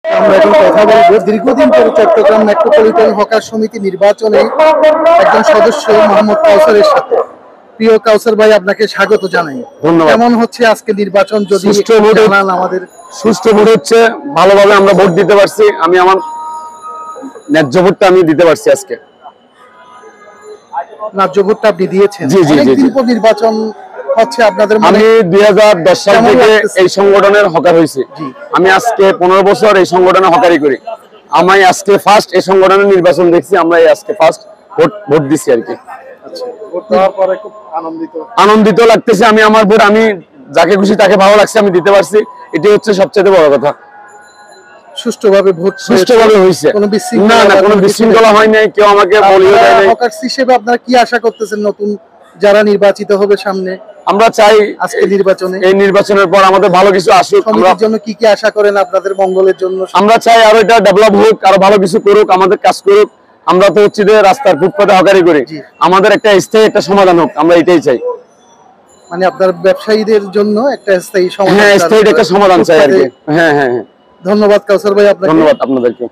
আমরা এখন কথা বলবো দীর্ঘদিন ধরে চট্টগ্রাম মেট্রোপলিটন হকার সমিতি নির্বাচনে একজন সদস্য মোহাম্মদ কাউসারের সাথে। প্রিয় কাউসার ভাই, আপনাকে স্বাগত জানাই। ধন্যবাদ। কেমন হচ্ছে আজকে নির্বাচন, যদি জানান আমাদের। সুষ্ঠু ভোট হচ্ছে, ভালোভাবে আমরা ভোট দিতে পারছি। আমি আমার ন্যায্য ভোটটা আমি দিতে পারছি আজকে। ন্যায্য ভোটটা আপনি দিয়েছেন? জি জি জি। অনেকদিন পর নির্বাচন হচ্ছে আপনাদের। আমি 2010 সাল থেকে এই সংগঠনের হকার হয়েছি। আমি আজকে 15 বছর এই সংগঠনে হকারি করি। আমি আজকে ফার্স্ট এই সংগঠনের নির্বাচন দেখছি। আমরা আজকে ফার্স্ট ভোট দিচ্ছি আর কি। আনন্দিত লাগতেছে। আমি আমার ভোট আমি যাকে খুশি তাকে ভালো লাগছে আমি দিতে পারছি, এটাই হচ্ছে সবচেয়ে বড় কথা। সুষ্ঠুভাবে ভোট সুষ্ঠুভাবে হয়েছে, কোনো বিশৃঙ্খলা হয় নাই, কেউ আমাকে বলিও দেয় নাই। হকার হিসেবে আপনারা কি আশা করতেছেন নতুন যারা নির্বাচিত হবে সামনে? আমরা চাই আজকে নির্বাচনে, এই নির্বাচনের পর আমাদের ভালো কিছু আসুক। সমিতির জন্য কি কি আশা করেন আপনাদের মঙ্গলের জন্য? আমরা চাই আরো এটা ডেভেলপ হোক, আরো ভালো কিছু করুক, আমাদের কাজ করুক। আমরা তো হচ্ছে যে রাস্তার ফুটপাতে হকারি করি, আমাদের একটা স্থায়ী একটা সমাধান হোক, আমরা এটাই চাই। মানে আপনার ব্যবসায়ীদের জন্য একটা স্থায়ী সমাধান, হ্যাঁ স্থায়ী একটা সমাধান চাই আর কি। হ্যাঁ হ্যাঁ হ্যাঁ। ধন্যবাদ কাউসার ভাই আপনাকে। ধন্যবাদ আপনাদেরকে।